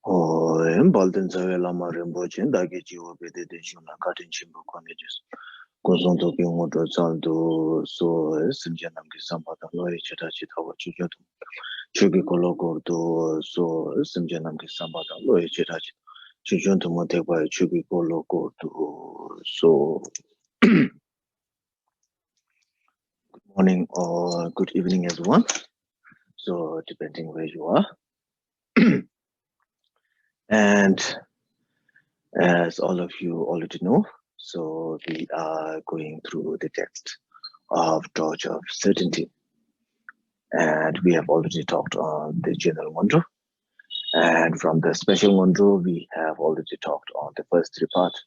Oh, in Baltan Zawe Lama Rinpoche, Dagi Obe de Juna, Cutting Chimbo Cottages. Gozonto Pingoto Saldo, so Simjanam Sambata, Loi Chitachi Tawa Chujotum. Chugi Koloko to so Simjanam Sambata, Loi Chitachi. Chujontum Monteba, Chugi Koloko to so. Good morning or good evening, everyone. So, depending where you are. And as all of you already know, so we are going through the text of Torch of Certainty. And we have already talked on the general Wandro. And from the special Wandro, we have already talked on the first three parts.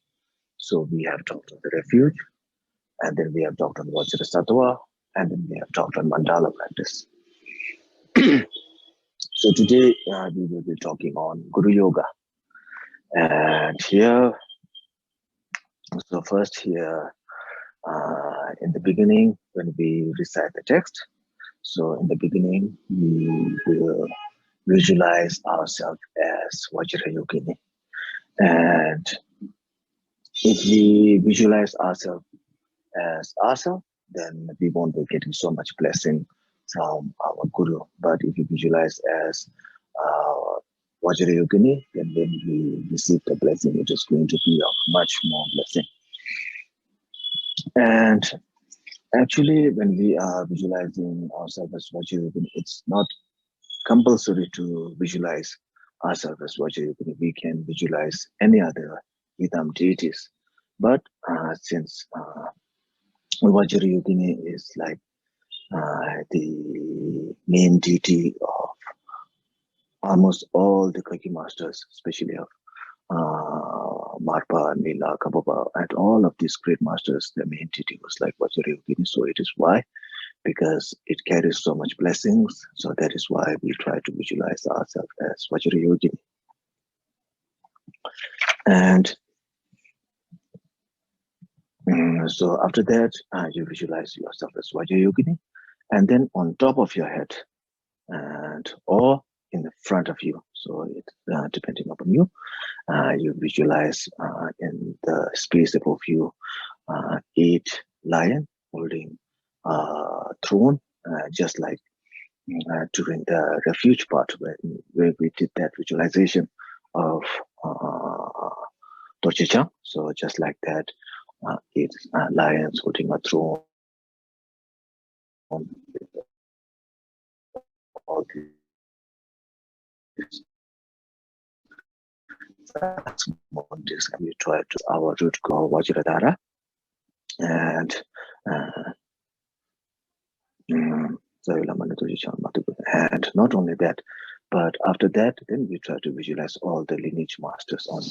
So we have talked on the refuge, and then we have talked on Vajra Sattva, and then we have talked on Mandala practice. So today we will be talking on Guru Yoga. And here, so first here, in the beginning, when we recite the text, so in the beginning, we will visualize ourselves as Vajra Yogini. And if we visualize ourselves as ourselves, then we won't be getting so much blessing from our Guru. But if we visualize as Vajra Yogini, then when we receive the blessing, it is going to be of much more blessing. And actually, when we are visualizing ourselves as Vajra Yogini, it's not compulsory to visualize ourselves as Vajra Yogini. We can visualize any other Idam deities. But since Vajra Yogini is like the main deity of almost all the Kaki masters, especially of Marpa, Nila, Kapapa, and all of these great masters, the main deity was like Vajra Yogini. So it is why, because it carries so much blessings. So that is why we try to visualize ourselves as Vajra Yogini. And so after that, you visualize yourself as Vajra Yogini, and then on top of your head, and or in the front of you. So it depending upon you, you visualize in the space above you 8 lions holding throne, just like during the refuge part where we did that visualization of Tochichang. So just like that, 8 lions holding a throne. All these we try to our root called Vajradhara, and not only that, but after that, then we try to visualize all the lineage masters on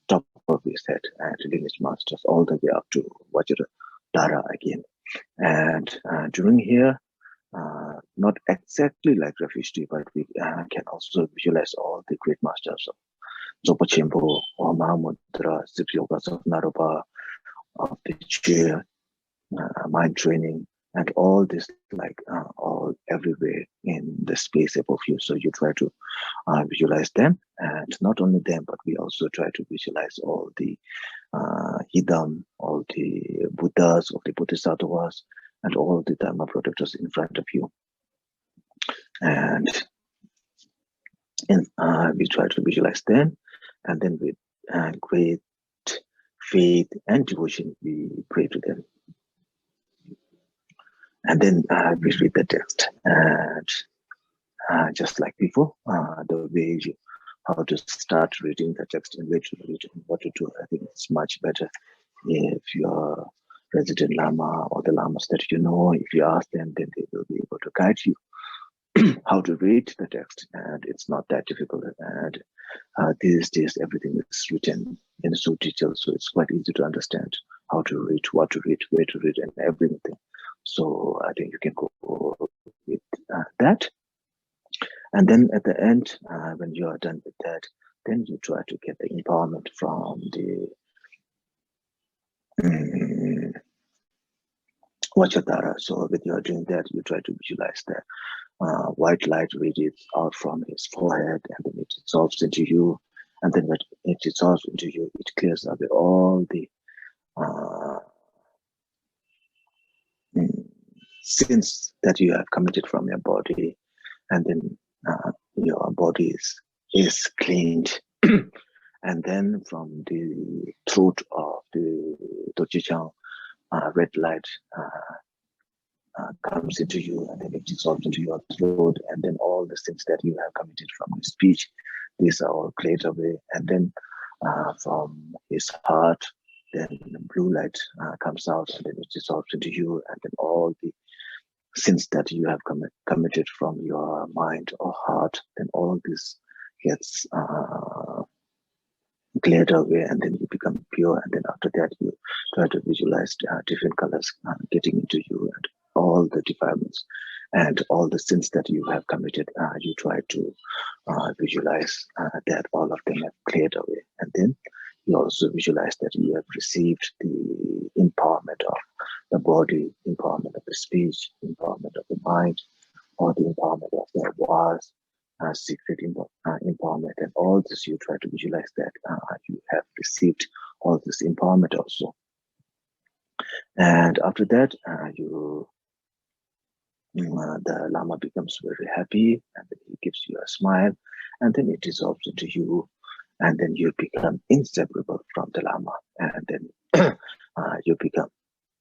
top of his head, and lineage masters all the way up to Vajradhara again. And during here, not exactly like Rafishti, but we can also visualize all the great masters of Zopa Chimpo or Mahamudra, 6 yogas of Naropa, of the Jaya, mind training, and all this like all everywhere in the space above you. So you try to visualize them, and not only them, but we also try to visualize all the Hidam, all the Buddhas, all the Bodhisattvas, and all the Dharma protectors in front of you. And we try to visualize them, and then with great faith and devotion, we pray to them. And then we read the text. And just like before, the way how to start reading the text and where to read and what to do, I think it's much better if you're resident Lama or the Lamas that you know. If you ask them, then they will be able to guide you how to read the text, and it's not that difficult. And these days, everything is written in so detail, so it's quite easy to understand how to read, what to read, where to read, and everything. So I think you can go with that. And then at the end, when you are done with that, then you try to get the empowerment from the Vajradhara. So when you are doing that, you try to visualize that white light radiates out from his forehead, and then it dissolves into you. And then when it dissolves into you, it clears away all the sins that you have committed from your body, and then your body is cleaned. And then from the throat of the Dojichang, red light comes into you, and then it dissolves into your throat, and then all the sins that you have committed from your speech, these are all cleared away. And then from his heart, then the blue light comes out, and then it dissolves into you, and then all the sins that you have committed from your mind or heart, then all this gets cleared away, and then you become pure. And then after that, you try to visualize different colors getting into you, and all the defilements and all the sins that you have committed, you try to visualize that all of them have cleared away. And then you also visualize that you have received the empowerment of the body, empowerment of the speech, empowerment of the mind, or the empowerment of the was, secret empowerment. And all this, you try to visualize that you have received all this empowerment also. And after that, the Lama becomes very happy, and then he gives you a smile, and then it dissolves into you, and then you become inseparable from the Lama, and then you become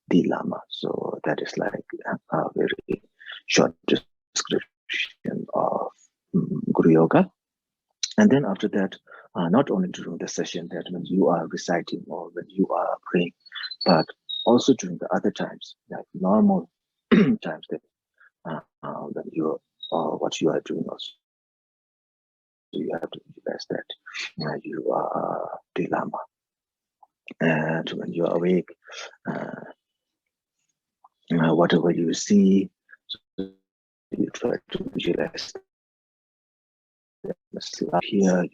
the Lama. So that is like a very short description of Guru Yoga. And then after that, not only during the session that when you are reciting or when you are praying, but also during the other times, like normal times that when you what you are doing also. So you have to realize that you are the Lama. And when you are awake, whatever you see, so you try to visualize that here.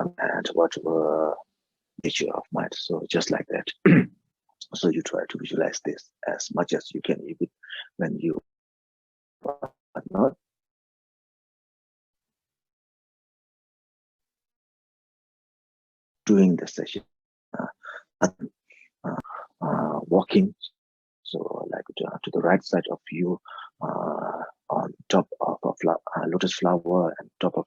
And whatever nature of mind. So just like that. So you try to visualize this as much as you can, even when you are not doing the session, walking. So like to the right side of you, on top of a lotus flower, and top of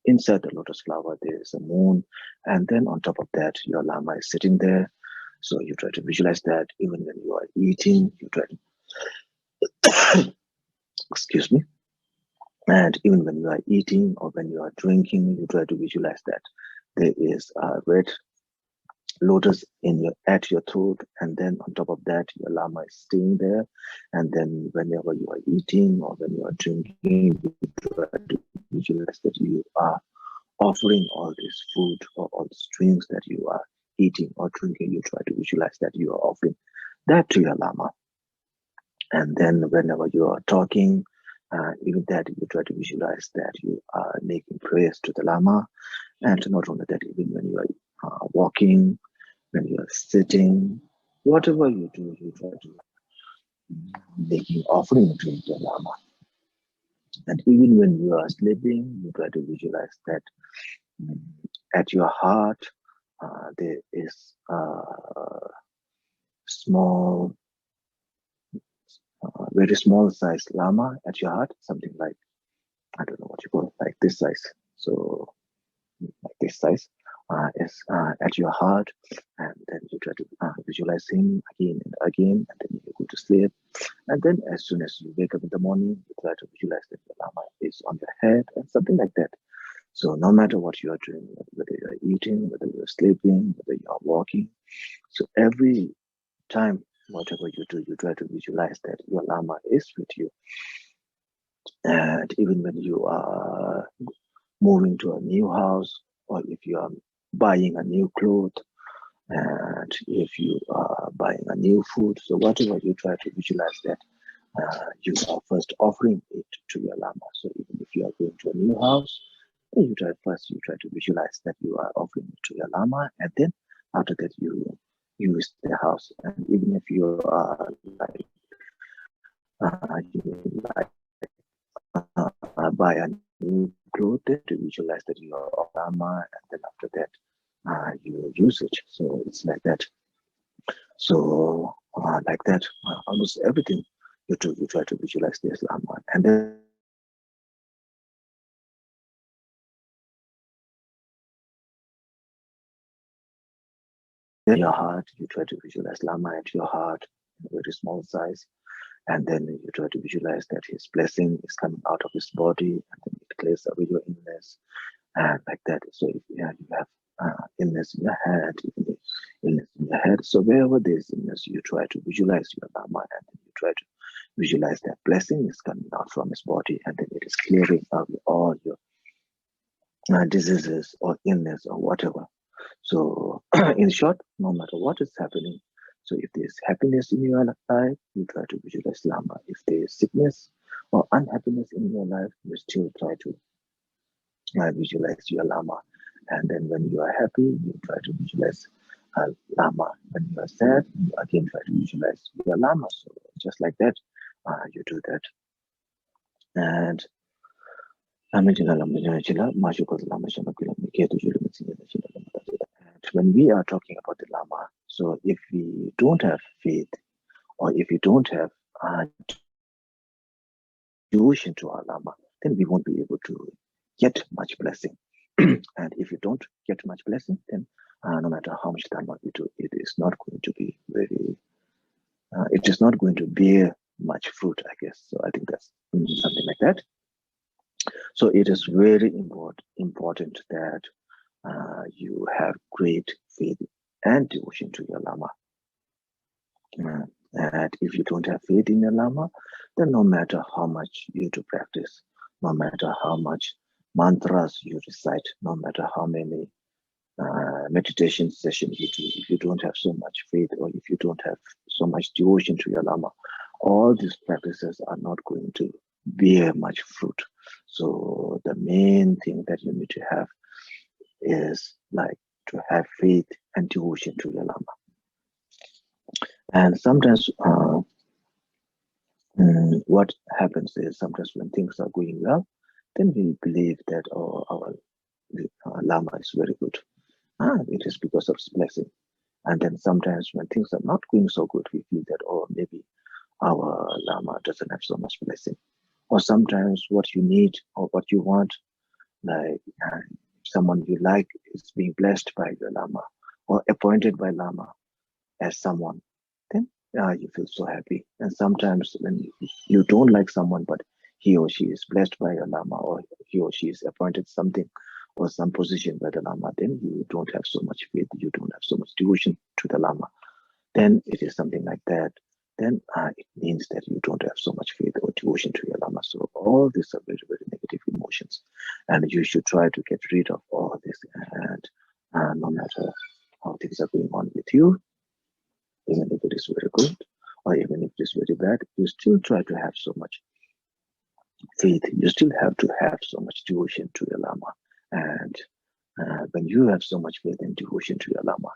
inside the lotus flower there is a moon, and then on top of that your Lama is sitting there. So you try to visualize that. Even when you are eating, you try to excuse me. And even when you are eating or when you are drinking, you try to visualize that there is a red lotus at your throat, and then on top of that your Lama is staying there. And then whenever you are eating or when you are drinking, you try to visualize that you are offering all this food or all these drinks that you are eating or drinking. You try to visualize that you are offering that to your Lama. And then whenever you are talking, even that you try to visualize that you are making prayers to the Lama. And not only that, even when you are walking, when you are sitting, whatever you do, you try to making offering to the Lama. And even when you are sleeping, you try to visualize that at your heart there is a small, very small size Lama at your heart, something like, I don't know what you call it, like this size. So like this size is at your heart, and then you try to visualize him again and again, and then you go to sleep. And then as soon as you wake up in the morning, you try to visualize that the Lama is on your head and something like that. So no matter what you are doing, whether you are eating, whether you are sleeping, whether you are walking, so every time, whatever you do, you try to visualize that your Lama is with you. And even when you are moving to a new house, or if you are buying a new clothes, and if you are buying a new food, so whatever you try to visualize that you are first offering it to your Lama. So even if you are going to a new house, then you try to visualize that you are offering it to your Lama, and then after that you use the house. And even if you are like, you like buy a new clothes to visualize that you are a Lama, and then after that you use it. So it's like that. So like that, almost everything you do, you try to visualize this Lama, and then your heart, you try to visualize Lama at your heart, in a very small size, and then you try to visualize that his blessing is coming out of his body, and then it clears away your illness, and like that. So if you have illness in your head, illness in your head, so wherever there's illness, you try to visualize your Lama, and then you try to visualize that blessing is coming out from his body, and then it is clearing away all your diseases or illness or whatever. So in short, no matter what is happening, so if there's happiness in your life, you try to visualize Lama. If there's sickness or unhappiness in your life, you still try to visualize your Lama. And then when you are happy, you try to visualize Lama. When you are sad, you again try to visualize your Lama. So just like that, you do that. And when we are talking about the Lama, so if we don't have faith, or if we don't have devotion to our Lama, then we won't be able to get much blessing. And if you don't get much blessing, then no matter how much Dharma we do, it is not going to be very, it is not going to bear much fruit, I guess. So I think that's something like that. So it is very important that you have great faith and devotion to your Lama. And if you don't have faith in your Lama, then no matter how much you do practice, no matter how much mantras you recite, no matter how many meditation sessions you do, if you don't have so much faith, or if you don't have so much devotion to your Lama, all these practices are not going to bear much fruit. So the main thing that you need to have is like to have faith and devotion to your Lama. And sometimes what happens is, sometimes when things are going well, then we believe that our Lama is very good. It is because of his blessing. And then sometimes when things are not going so good, we feel that, maybe our Lama doesn't have so much blessing. Or sometimes what you need or what you want, like someone you like is being blessed by your Lama or appointed by Lama as someone, then you feel so happy. And sometimes when you don't like someone, but he or she is blessed by a Lama, or he or she is appointed something or some position by the Lama, then you don't have so much faith, you don't have so much devotion to the Lama. Then it is something like that. Then it means that you don't have so much faith or devotion to your Lama. So all these are very, very negative emotions. And you should try to get rid of all this. And no matter how things are going on with you, even if it is very good or even if it is very bad, you still try to have so much faith. You still have to have so much devotion to your Lama. And when you have so much faith and devotion to your Lama,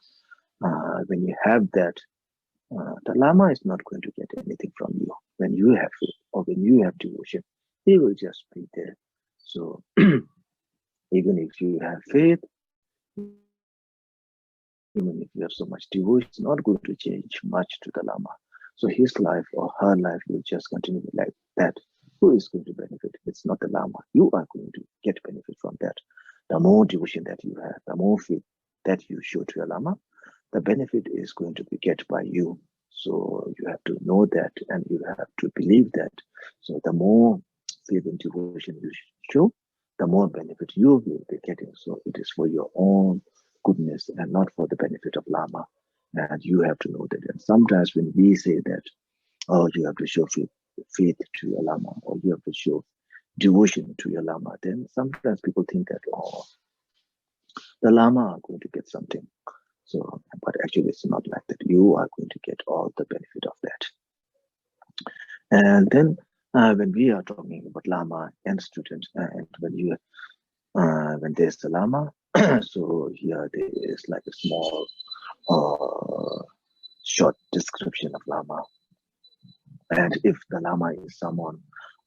when you have that, the Lama is not going to get anything from you. When you have faith or when you have devotion, he will just be there. So even if you have faith, even if you have so much devotion, it's not going to change much to the Lama. So his life or her life will just continue like that. Who is going to benefit? It's not the Lama. You are going to get benefit from that. The more devotion that you have, the more faith that you show to your Lama, the benefit is going to be get by you. So you have to know that and you have to believe that. So the more faith and devotion you show, the more benefit you will be getting. So it is for your own goodness and not for the benefit of Lama. And you have to know that. And sometimes when we say that, you have to show faith to your Lama, or you have to show devotion to your Lama, then sometimes people think that, the Lama are going to get something. So, but actually it's not like that. You are going to get all the benefit of that. And then when we are talking about Lama and student, and when there's the Lama, so here there is like a small short description of Lama. And if the Lama is someone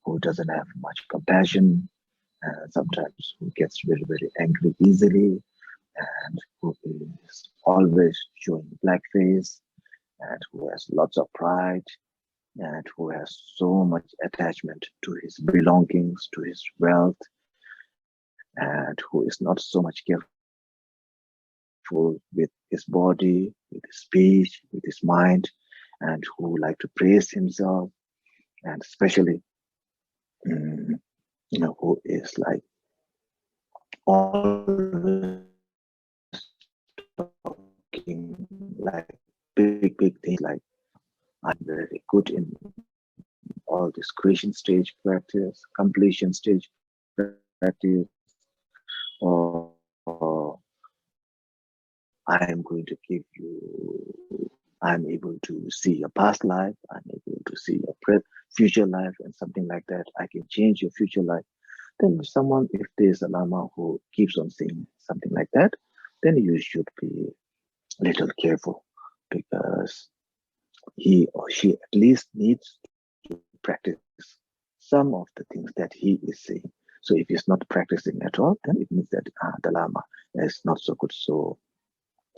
who doesn't have much compassion, sometimes who gets very, very angry easily, and who is always showing black face, and who has lots of pride, and who has so much attachment to his belongings, to his wealth, and who is not so much careful with his body, with his speech, with his mind, and who like to praise himself, and especially who is like always talking like big things, like I'm very good in all this creation stage practice, completion stage practice, or I am going to give you, I'm able to see your past life, I'm able to see your future life, and something like that. I can change your future life. Then someone, if there's a Lama who keeps on saying something like that, then you should be a little careful, because he or she at least needs to practice some of the things that he is saying. So if he's not practicing at all, then it means that the Lama is not so good. So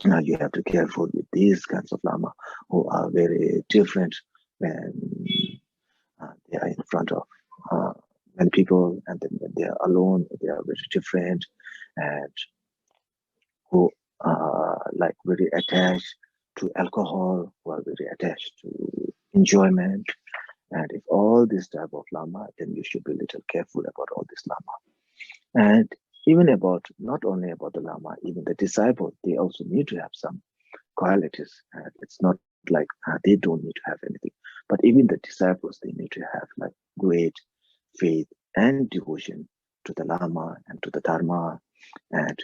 you have to be careful with these kinds of Lama who are very different when they are in front of many people, and then when they are alone, they are very different, and who are like very attached to alcohol, who are very attached to enjoyment. And if all this type of Lama, then you should be a little careful about all this Lama. And even about, not only about the Lama, even the disciple, they also need to have some qualities. And it's not like they don't need to have anything, but even the disciples, they need to have like great faith and devotion to the Lama and to the Dharma. And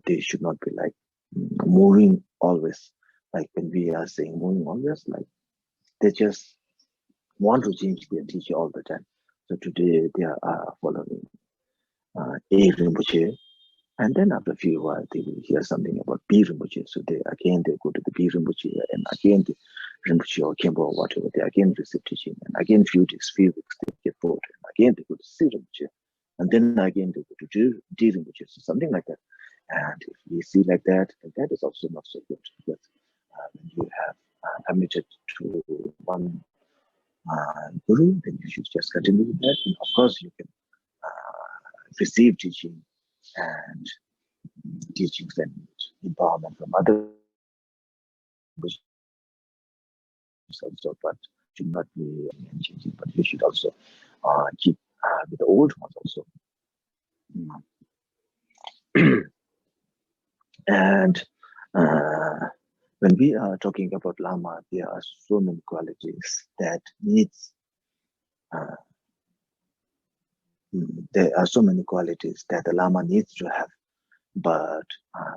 they should not be like moving always, like when we are saying moving always, like they just want to change their teacher all the time. So today they are following A Rinpoche, and then after a few while they will hear something about B Rinpoche. So they go to the B Rinpoche, and again the Rinpoche or Khenpo or whatever, they again receive teaching, and again few weeks they get bored, and again they go to C Rinpoche, and then again they go to D Rinpoche, so something like that. And if we see like that, that is also not so good, because when you have committed to one guru, then you should just continue with that. And of course, you can receive teaching and teachings and empowerment from others also, but should not be changing. But you should also keep with the old ones also. And when we are talking about Lama, there are so many qualities that needs. There are so many qualities that the Lama needs to have, but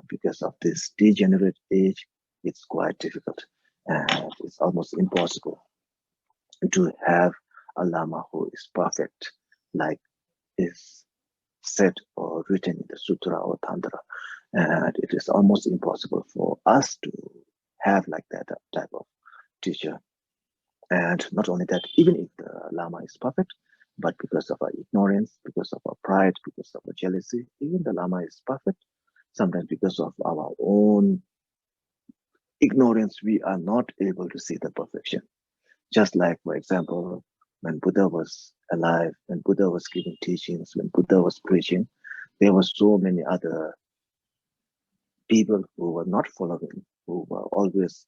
because of this degenerate age, it's quite difficult, and it's almost impossible to have a Lama who is perfect, like is said or written in the Sutra or Tantra. And it is almost impossible for us to have like that type of teacher. And not only that, even if the Lama is perfect, but because of our ignorance, because of our pride, because of our jealousy, even the Lama is perfect. Sometimes because of our own ignorance, we are not able to see the perfection. Just like, for example, when Buddha was alive, when Buddha was giving teachings, when Buddha was preaching, there were so many other people who were not following, who were always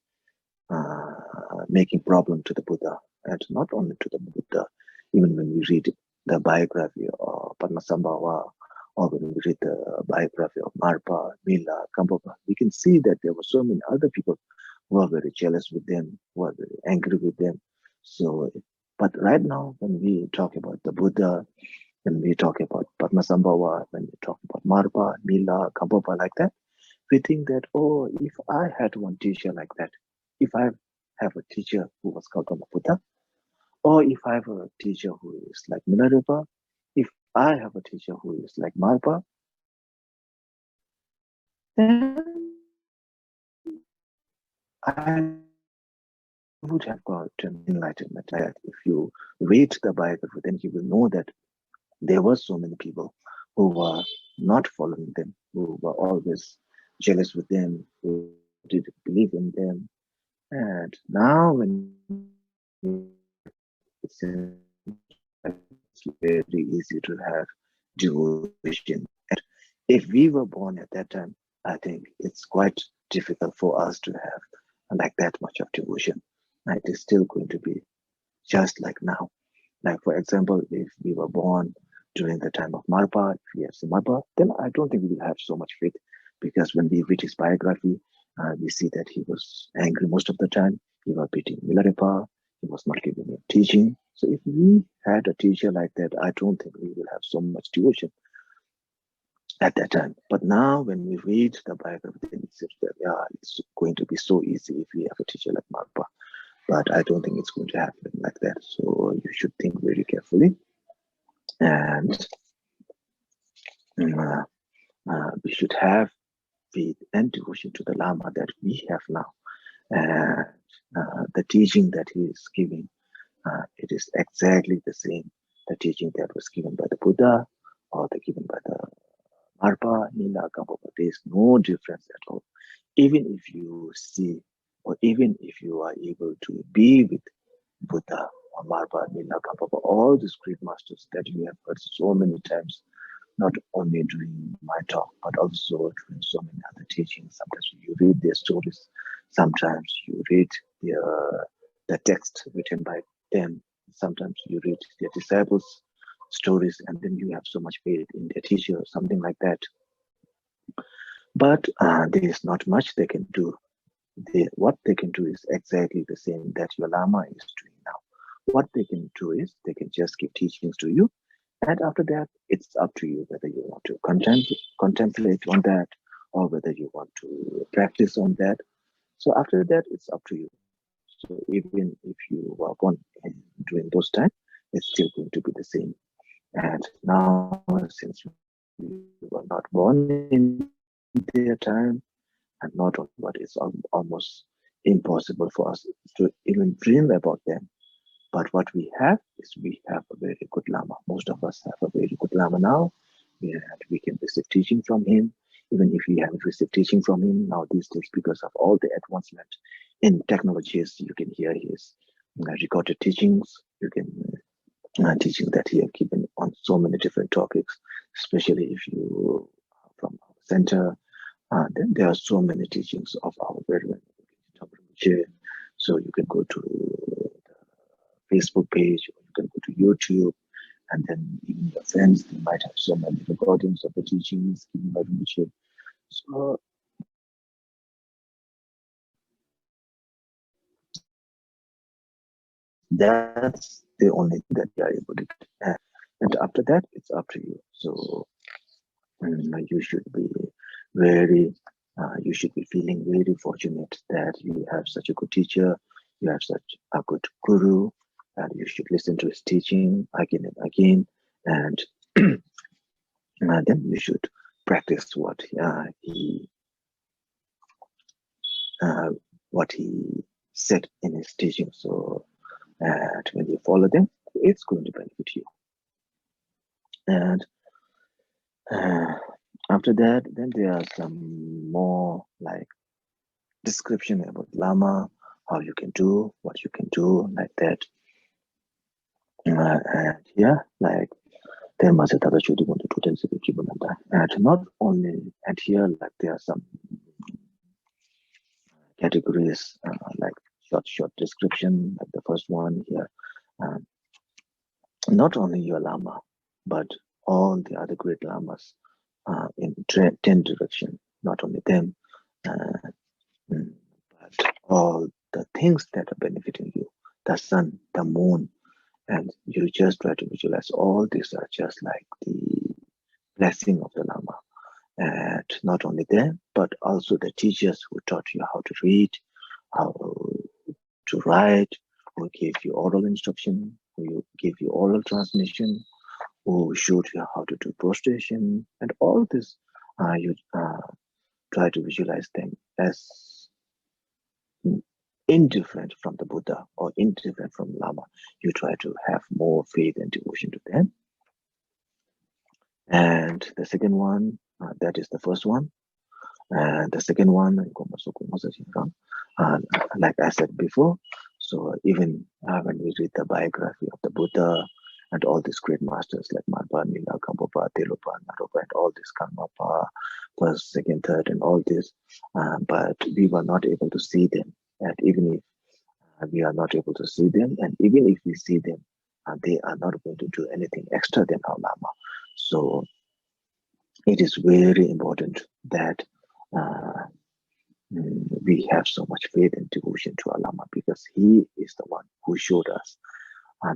making problem to the Buddha, and not only to the Buddha. Even when we read the biography of Padmasambhava, or when we read the biography of Marpa, Mila, Kampopa, we can see that there were so many other people who are very jealous with them, who are very angry with them. So, but right now, when we talk about the Buddha, when we talk about Padmasambhava, when we talk about Marpa, Mila, Kampopa, like that, we think that, oh, if I had one teacher like that, if I have a teacher who was Gautama Buddha, or if I have a teacher who is like Milarepa, if I have a teacher who is like Marpa, then I would have got an enlightenment. That if you read the biography, then you will know that there were so many people who were not following them, who were always jealous with them, who didn't believe in them. And now, when it seems like it's very easy to have devotion. And if we were born at that time, I think it's quite difficult for us to have like that much of devotion. And it is still going to be just like now. Like, for example, if we were born during the time of Marpa, if we have seen Marpa, then I don't think we will have so much faith, because when we read his biography, we see that he was angry most of the time. He was beating Milarepa. He was not giving him teaching. So if we had a teacher like that, I don't think we will have so much devotion at that time. But now when we read the biography, then it seems that, yeah, it's going to be so easy if we have a teacher like Marpa. But I don't think it's going to happen like that. So you should think very carefully. And we should have faith and devotion to the Lama that we have now. And the teaching that he is giving, it is exactly the same, the teaching that was given by the Buddha or the given by the Marpa, Nila, Khenpo. There is no difference at all. Even if you see, or even if you are able to be with Buddha or Marpa, Nila, Khenpo, all these great masters that you have heard so many times, not only during my talk, but also during so many other teachings. Sometimes you read their stories, sometimes you read the text written by them, sometimes you read their disciples' stories, and then you have so much faith in their teacher or something like that. But there is not much they can do. What they can do is exactly the same that your Lama is doing now. What they can do is they can just give teachings to you, and after that, it's up to you whether you want to contemplate on that or whether you want to practice on that. So after that, it's up to you. So even if you were born during those times, it's still going to be the same. And now, since we were not born in their time, and not only what is almost impossible for us to even dream about them. But what we have is we have a very good Lama. Most of us have a very good Lama now. We can receive teaching from him. Even if we haven't received teaching from him now these days, because of all the advancement in technologies, you can hear his recorded teachings. You can teaching that he have given on so many different topics, especially if you are from our center. Then there are so many teachings of our very Jaya. So you can go to the Facebook page, or you can go to YouTube, and then even your friends, they might have so many recordings of the teachings given by Rinpoche. So that's the only thing that you are able to get. And after that, it's up to you. So you should be very, you should be feeling very fortunate that you have such a good teacher, you have such a good guru, and you should listen to his teaching again and again, and then you should practice uh, what he said in his teaching. So, and when you follow them, it's going to benefit you. And after that, then there are some more like description about Lama, how you can do, what you can do, like that. And yeah, like there must have other shooting on the people and that. And not only, and here, like there are some categories like short description, like the first one here. Um, not only your Lama, but all the other great Lamas in 10 direction, not only them, uh, but all the things that are benefiting you, the sun, the moon, and you just try to visualize all these are just like the blessing of the Lama. And not only them, but also the teachers who taught you how to read, how to write, who gave you oral instruction, who gave you oral transmission, who showed you how to do prostration, and all this you try to visualize them as indifferent from the Buddha or indifferent from Lama, you try to have more faith and devotion to them. And the second one, that is the first one. And the second one, like I said before, so even when we read the biography of the Buddha and all these great masters like Marpa, Nila, Kampopa, Telopa, Naropa, and all this Karmapa, first, second, third, and all this, but we were not able to see them. And even if we are not able to see them, and even if we see them, they are not going to do anything extra than our Lama. So it is very important that we have so much faith and devotion to our Lama, because he is the one who showed us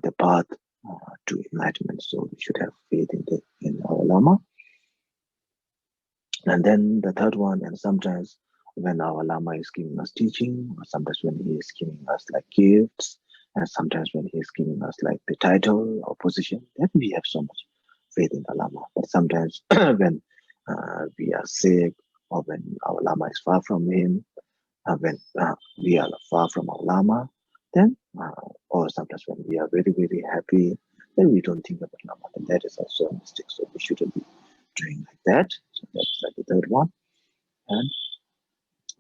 the path to enlightenment. So we should have faith in our Lama. And then the third one, and sometimes when our Lama is giving us teaching, or sometimes when he is giving us like gifts, and sometimes when he is giving us like the title or position, then we have so much faith in the Lama. But sometimes when we are sick, or when our Lama is far from him, when we are far from our Lama, then, or sometimes when we are very, very happy, then we don't think about Lama. And that is also a mistake. So we shouldn't be doing like that. So that's like the third one. And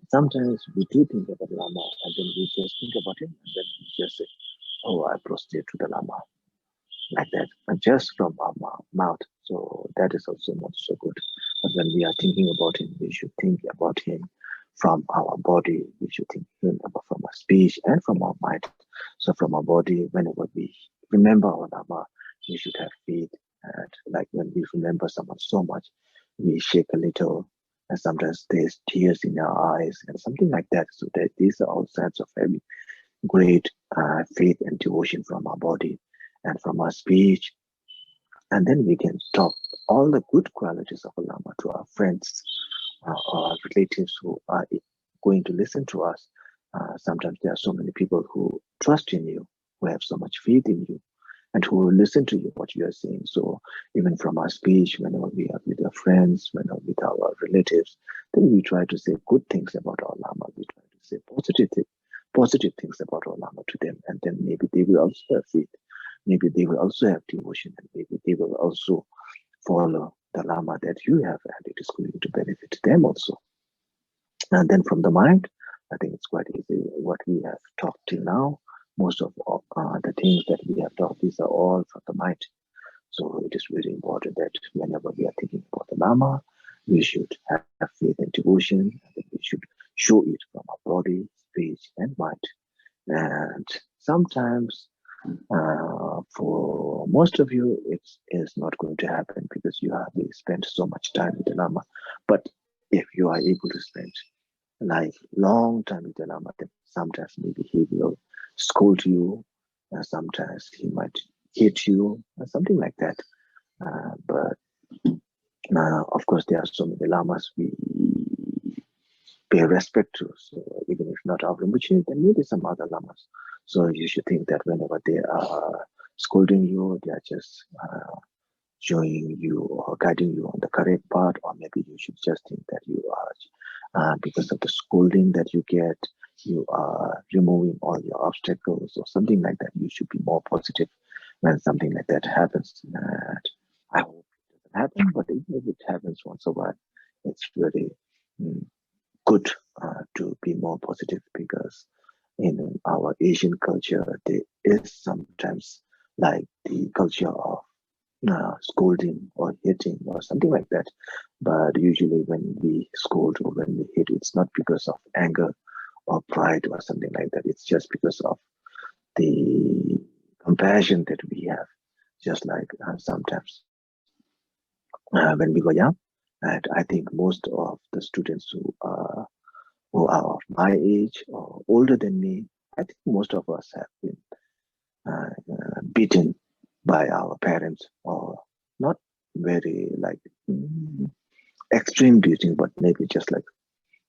sometimes we do think about Lama, and then we just think about him, and then we just say, oh, I prostrate to the Lama, like that, and just from our mouth. So that is also not so good. But when we are thinking about him, we should think about him from our body. We should think him about from our speech and from our mind. So from our body, whenever we remember our Lama, we should have faith. And like when we remember someone so much, we shake a little, and sometimes there's tears in our eyes and something like that. So that these are all signs of having great faith and devotion from our body and from our speech. And then we can talk all the good qualities of a Lama to our friends or our relatives who are going to listen to us. Sometimes there are so many people who trust in you, who have so much faith in you, and who will listen to you, what you are saying. So even from our speech, whenever we are with our friends, whenever with our relatives, then we try to say good things about our Lama. We try to say positive things about our Lama to them, and then maybe they will also have faith. Maybe they will also have devotion, and maybe they will also follow the Lama that you have, and it is going to benefit them also. And then from the mind, I think it's quite easy what we have talked till now. Most of the things that we have talked, these are all from the mind. So it is very important that whenever we are thinking about the Lama, we should have faith and devotion, and we should show it from our body, speech, and mind. And sometimes for most of you, it is not going to happen because you have spent so much time with the Lama. But if you are able to spend like long time with the Lama, then sometimes maybe he will scold you, sometimes he might hit you, or something like that. But of course, there are so many Lamas we pay respect to. So even if not our Rinpoche, then maybe some other Lamas. So you should think that whenever they are scolding you, they are just showing you or guiding you on the correct path, or maybe you should just think that you are, because of the scolding that you get, you are removing all your obstacles or something like that. You should be more positive when something like that happens. And I hope it doesn't happen, but even if it happens once in a while, it's very good to be more positive, because in our Asian culture, there is sometimes like the culture of scolding or hitting or something like that. But usually when we scold or when we hit, it's not because of anger or pride or something like that. It's just because of the compassion that we have. Just like sometimes when we were young, and I think most of the students who are of my age or older than me, I think most of us have been beaten by our parents, or not very like extreme beating, but maybe just like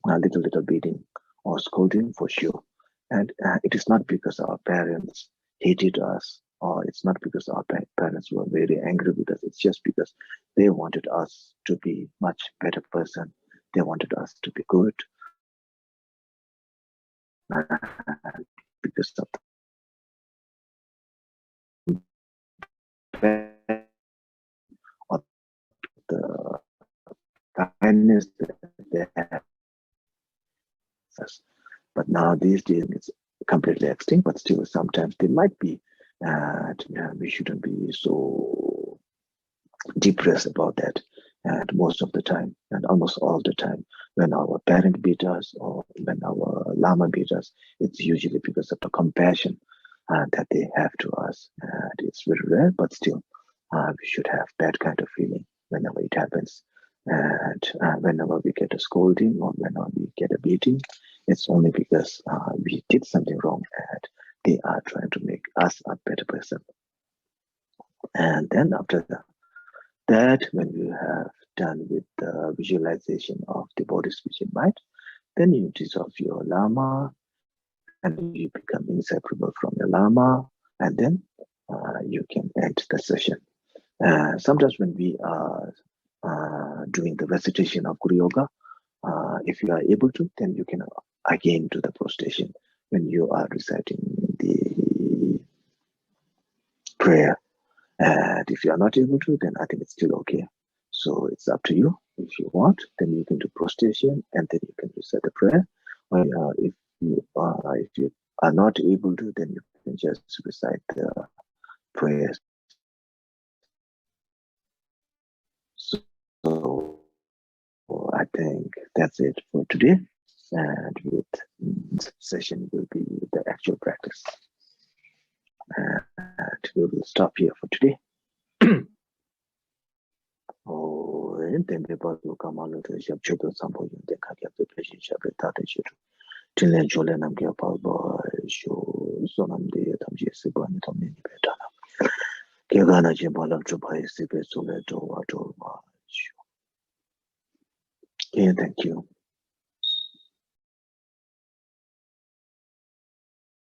a little beating or scolding for sure. And it is not because our parents hated us, or it's not because our parents were very angry with us. It's just because they wanted us to be much better person. They wanted us to be good. because of the of the kindness that they have. But now these days it's completely extinct, but still sometimes they might be, and we shouldn't be so depressed about that. And most of the time, and almost all the time, when our parent beat us or when our Lama beat us, it's usually because of the compassion that they have to us. And it's very rare, but still, we should have that kind of feeling whenever it happens. And whenever we get a scolding or whenever we get a beating, it's only because we did something wrong and they are trying to make us a better person. And then after that, when you have done with the visualization of the body, speech, and mind, then you dissolve your Lama and you become inseparable from your Lama, and then you can end the session. Sometimes when we are doing the recitation of Guru Yoga, if you are able to, then you can again do the prostration when you are reciting the prayer. And if you are not able to, then I think it's still okay. So it's up to you. If you want, then you can do prostration and then you can recite the prayer. Or if you are not able to, then you can just recite the prayers. So I think that's it for today. And with this session will be the actual practice. And we will stop here for today. Thank you.